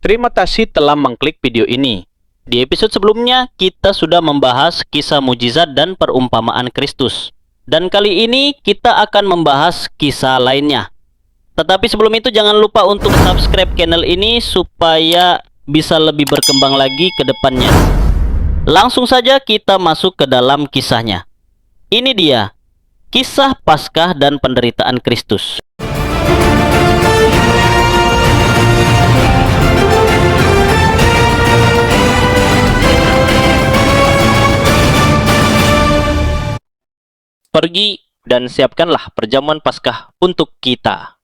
Terima kasih telah mengklik video ini. Di episode sebelumnya, kita sudah membahas kisah mujizat dan perumpamaan Kristus. Dan kali ini, kita akan membahas kisah lainnya. Tetapi sebelum itu, jangan lupa untuk subscribe channel ini supaya bisa lebih berkembang lagi ke depannya. Langsung saja kita masuk ke dalam kisahnya. Ini dia, kisah Paskah dan penderitaan Kristus. Pergi dan siapkanlah perjamuan Paskah untuk kita.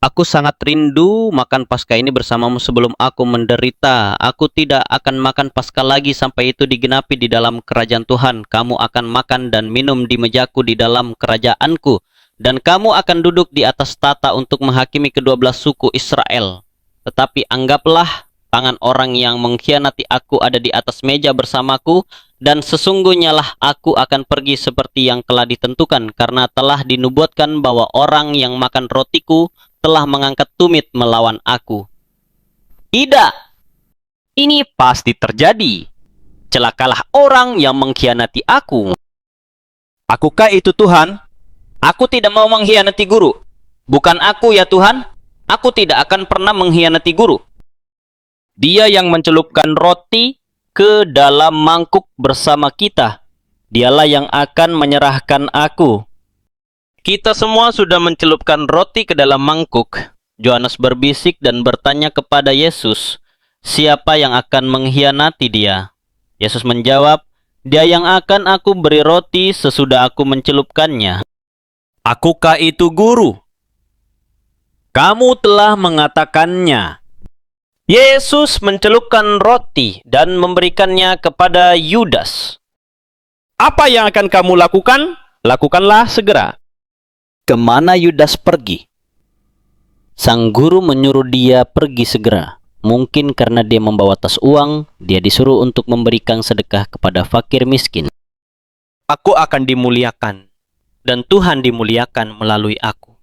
Aku sangat rindu makan Paskah ini bersamamu sebelum aku menderita. Aku tidak akan makan Paskah lagi sampai itu digenapi di dalam kerajaan Tuhan. Kamu akan makan dan minum di mejaku di dalam kerajaanku. Dan kamu akan duduk di atas tata untuk menghakimi kedua-belah suku Israel. Tetapi anggaplah tangan orang yang mengkhianati aku ada di atas meja bersamaku. Dan sesungguhnya lah aku akan pergi seperti yang telah ditentukan, karena telah dinubuatkan bahwa orang yang makan rotiku telah mengangkat tumit melawan aku. Tidak, ini pasti terjadi. Celakalah orang yang mengkhianati aku. Akukah itu Tuhan? Aku tidak mau mengkhianati guru. Bukan aku ya Tuhan, aku tidak akan pernah mengkhianati guru. Dia yang mencelupkan roti ke dalam mangkuk bersama kita. Dialah yang akan menyerahkan aku. Kita semua sudah mencelupkan roti ke dalam mangkuk. Yohanes berbisik dan bertanya kepada Yesus, siapa yang akan mengkhianati dia? Yesus menjawab, dia yang akan aku beri roti sesudah aku mencelupkannya. Akukah itu guru? Kamu telah mengatakannya. Yesus mencelupkan roti dan memberikannya kepada Yudas. Apa yang akan kamu lakukan? Lakukanlah segera. Kemana Yudas pergi? Sang guru menyuruh dia pergi segera. Mungkin karena dia membawa tas uang, dia disuruh untuk memberikan sedekah kepada fakir miskin. Aku akan dimuliakan, dan Tuhan dimuliakan melalui aku.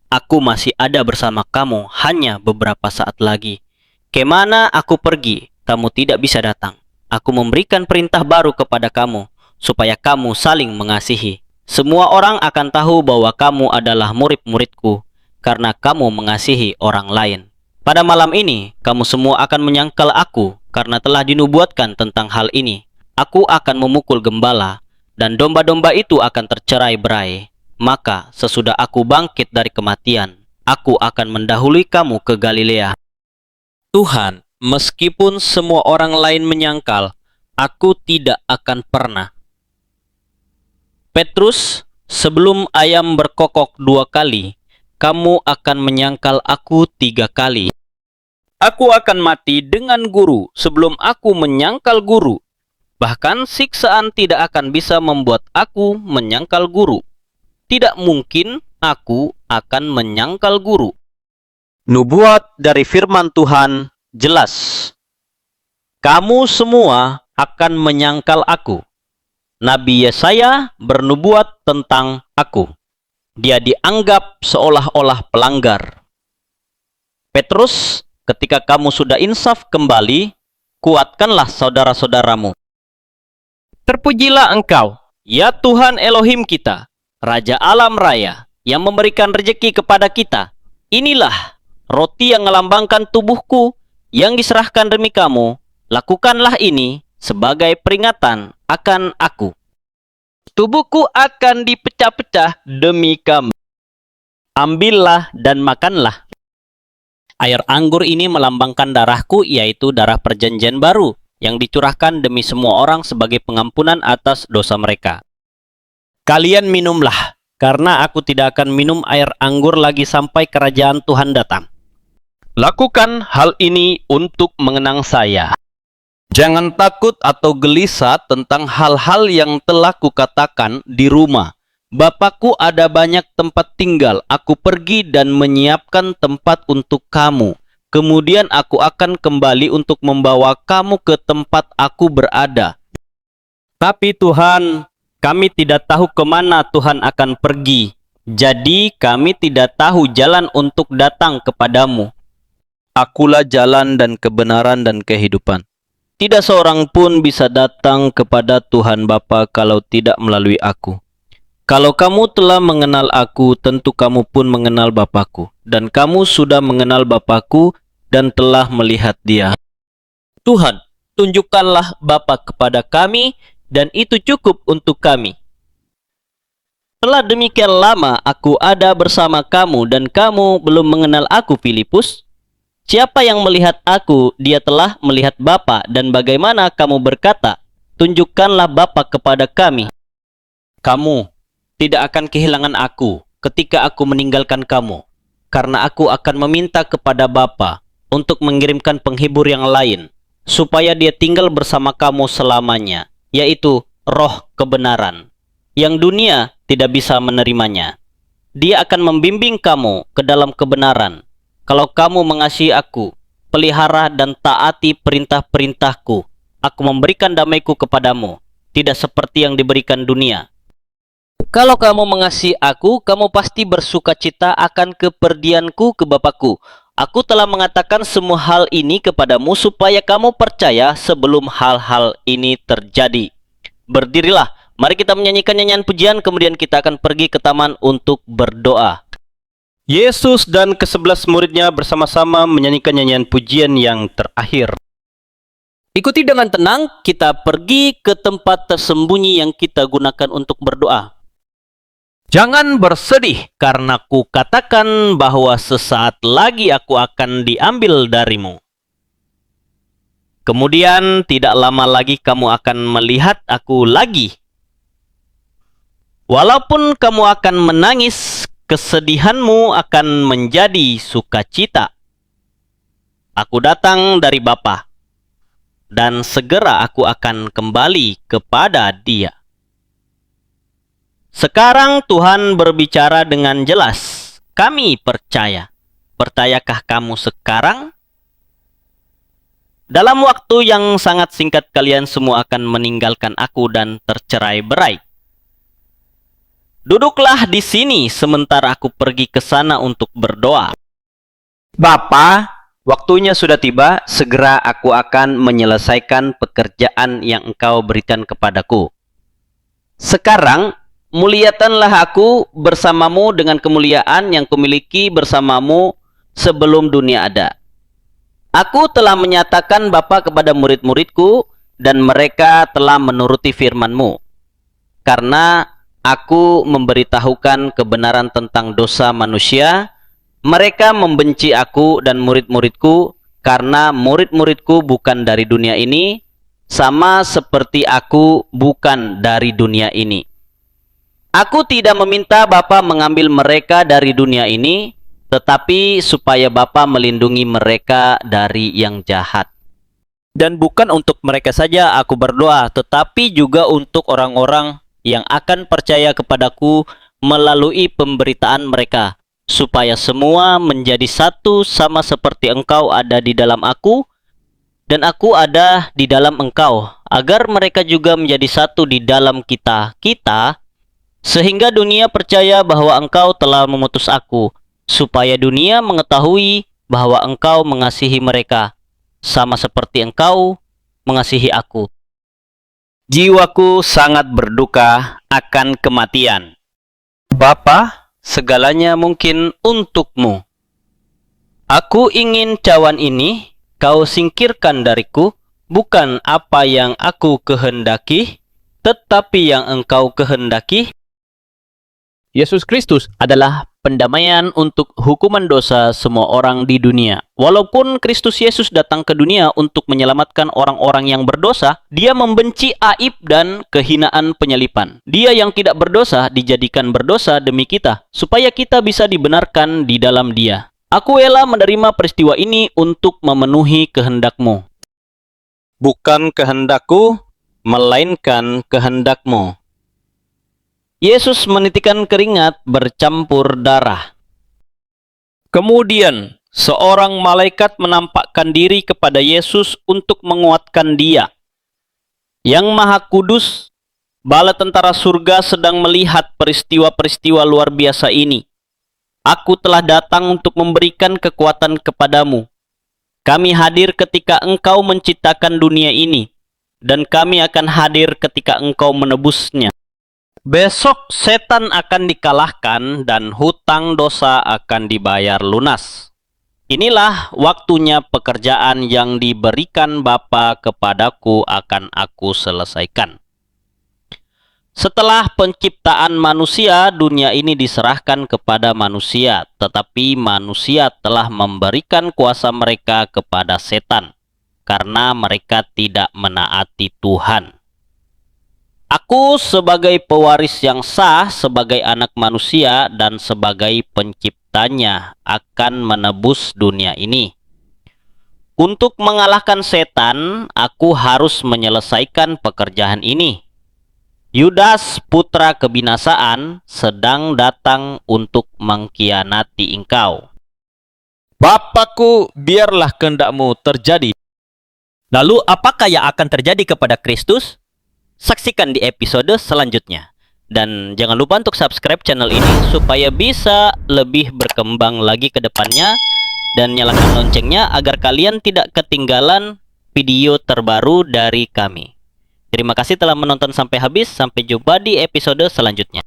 Aku masih ada bersama kamu hanya beberapa saat lagi. Kemana aku pergi, kamu tidak bisa datang. Aku memberikan perintah baru kepada kamu, supaya kamu saling mengasihi. Semua orang akan tahu bahwa kamu adalah murid-muridku, karena kamu mengasihi orang lain. Pada malam ini, kamu semua akan menyangkal aku, karena telah dinubuatkan tentang hal ini. Aku akan memukul gembala, dan domba-domba itu akan tercerai-berai. Maka, sesudah aku bangkit dari kematian, aku akan mendahului kamu ke Galilea. Tuhan, meskipun semua orang lain menyangkal, aku tidak akan pernah. Petrus, sebelum ayam berkokok 2 kali, kamu akan menyangkal aku 3 kali. Aku akan mati dengan guru sebelum aku menyangkal guru. Bahkan siksaan tidak akan bisa membuat aku menyangkal guru. Tidak mungkin aku akan menyangkal guru. Nubuat dari firman Tuhan jelas. Kamu semua akan menyangkal aku. Nabi Yesaya bernubuat tentang aku. Dia dianggap seolah-olah pelanggar. Petrus, ketika kamu sudah insaf kembali, kuatkanlah saudara-saudaramu. Terpujilah engkau, ya Tuhan Elohim kita, Raja alam raya, yang memberikan rejeki kepada kita. Inilah roti yang melambangkan tubuhku yang diserahkan demi kamu. Lakukanlah ini sebagai peringatan akan aku. Tubuhku akan dipecah-pecah demi kamu. Ambillah dan makanlah. Air anggur ini melambangkan darahku, yaitu darah perjanjian baru, yang dicurahkan demi semua orang sebagai pengampunan atas dosa mereka. Kalian minumlah, karena aku tidak akan minum air anggur lagi sampai kerajaan Tuhan datang. Lakukan hal ini untuk mengenang saya. Jangan takut atau gelisah tentang hal-hal yang telah kukatakan di rumah. Bapakku ada banyak tempat tinggal. Aku pergi dan menyiapkan tempat untuk kamu. Kemudian aku akan kembali untuk membawa kamu ke tempat aku berada. Tapi Tuhan, kami tidak tahu kemana Tuhan akan pergi. Jadi kami tidak tahu jalan untuk datang kepadamu. Akulah jalan dan kebenaran dan kehidupan. Tidak seorang pun bisa datang kepada Tuhan Bapa kalau tidak melalui aku. Kalau kamu telah mengenal aku, tentu kamu pun mengenal Bapakku. Dan kamu sudah mengenal Bapakku dan telah melihat Dia. Tuhan, tunjukkanlah Bapa kepada kami, dan itu cukup untuk kami. Telah demikian lama aku ada bersama kamu, dan kamu belum mengenal aku, Filipus. Siapa yang melihat aku, dia telah melihat Bapa, dan bagaimana kamu berkata, tunjukkanlah Bapa kepada kami. Kamu tidak akan kehilangan aku ketika aku meninggalkan kamu, karena aku akan meminta kepada Bapa untuk mengirimkan penghibur yang lain, supaya dia tinggal bersama kamu selamanya, yaitu Roh kebenaran, yang dunia tidak bisa menerimanya. Dia akan membimbing kamu ke dalam kebenaran. Kalau kamu mengasihi aku, pelihara dan taati perintah-perintahku, aku memberikan damaiku kepadamu, tidak seperti yang diberikan dunia. Kalau kamu mengasihi aku, kamu pasti bersukacita akan kepergianku ke Bapakku. Aku telah mengatakan semua hal ini kepadamu supaya kamu percaya sebelum hal-hal ini terjadi. Berdirilah, mari kita menyanyikan nyanyian pujian, kemudian kita akan pergi ke taman untuk berdoa. Yesus dan ke-11 muridnya bersama-sama menyanyikan nyanyian pujian yang terakhir. Ikuti dengan tenang, kita pergi ke tempat tersembunyi yang kita gunakan untuk berdoa. Jangan bersedih, karena ku katakan bahwa sesaat lagi aku akan diambil darimu. Kemudian tidak lama lagi kamu akan melihat aku lagi. Walaupun kamu akan menangis, kesedihanmu akan menjadi sukacita. Aku datang dari Bapa, dan segera aku akan kembali kepada Dia. Sekarang Tuhan berbicara dengan jelas. Kami percaya. Percayakah kamu sekarang? Dalam waktu yang sangat singkat kalian semua akan meninggalkan aku dan tercerai-berai. Duduklah di sini sementara aku pergi ke sana untuk berdoa. Bapa, waktunya sudah tiba, segera aku akan menyelesaikan pekerjaan yang Engkau berikan kepadaku. Sekarang, muliakanlah aku bersamamu dengan kemuliaan yang kumiliki bersamamu sebelum dunia ada. Aku telah menyatakan Bapa kepada murid-muridku, dan mereka telah menuruti firman-Mu. Karena aku memberitahukan kebenaran tentang dosa manusia, mereka membenci aku dan murid-muridku, karena murid-muridku bukan dari dunia ini, sama seperti aku bukan dari dunia ini. Aku tidak meminta Bapa mengambil mereka dari dunia ini, tetapi supaya Bapa melindungi mereka dari yang jahat. Dan bukan untuk mereka saja aku berdoa, tetapi juga untuk orang-orang yang akan percaya kepadaku melalui pemberitaan mereka, supaya semua menjadi satu sama seperti Engkau ada di dalam aku, dan aku ada di dalam Engkau, agar mereka juga menjadi satu di dalam kita, sehingga dunia percaya bahwa Engkau telah memutus aku, supaya dunia mengetahui bahwa Engkau mengasihi mereka, sama seperti Engkau mengasihi aku. Jiwaku sangat berduka akan kematian. Bapa, segalanya mungkin untukmu. Aku ingin cawan ini kau singkirkan dariku, bukan apa yang aku kehendaki, tetapi yang Engkau kehendaki. Yesus Kristus adalah pendamaian untuk hukuman dosa semua orang di dunia. Walaupun Kristus Yesus datang ke dunia untuk menyelamatkan orang-orang yang berdosa, Dia membenci aib dan kehinaan penyalipan. Dia yang tidak berdosa dijadikan berdosa demi kita, supaya kita bisa dibenarkan di dalam Dia. Aku rela menerima peristiwa ini untuk memenuhi kehendak-Mu. Bukan kehendakku, melainkan kehendak-Mu. Yesus menitikkan keringat bercampur darah. Kemudian, seorang malaikat menampakkan diri kepada Yesus untuk menguatkan Dia. Yang Maha Kudus, bala tentara surga sedang melihat peristiwa-peristiwa luar biasa ini. Aku telah datang untuk memberikan kekuatan kepadamu, Kami hadir ketika Engkau menciptakan dunia ini, dan kami akan hadir ketika Engkau menebusnya. Besok setan akan dikalahkan dan hutang dosa akan dibayar lunas. Inilah waktunya pekerjaan yang diberikan Bapa kepadaku akan aku selesaikan. Setelah penciptaan manusia, dunia ini diserahkan kepada manusia, tetapi manusia telah memberikan kuasa mereka kepada setan, karena mereka tidak menaati Tuhan. Aku sebagai pewaris yang sah, sebagai anak manusia, dan sebagai penciptanya akan menebus dunia ini. Untuk mengalahkan setan, aku harus menyelesaikan pekerjaan ini. Yudas, putra kebinasaan, sedang datang untuk mengkhianati engkau. Bapakku, biarlah kehendakmu terjadi. Lalu apakah yang akan terjadi kepada Kristus? Saksikan di episode selanjutnya. Dan jangan lupa untuk subscribe channel ini supaya bisa lebih berkembang lagi ke depannya. Dan nyalakan loncengnya agar kalian tidak ketinggalan video terbaru dari kami. Terima kasih telah menonton sampai habis. Sampai jumpa di episode selanjutnya.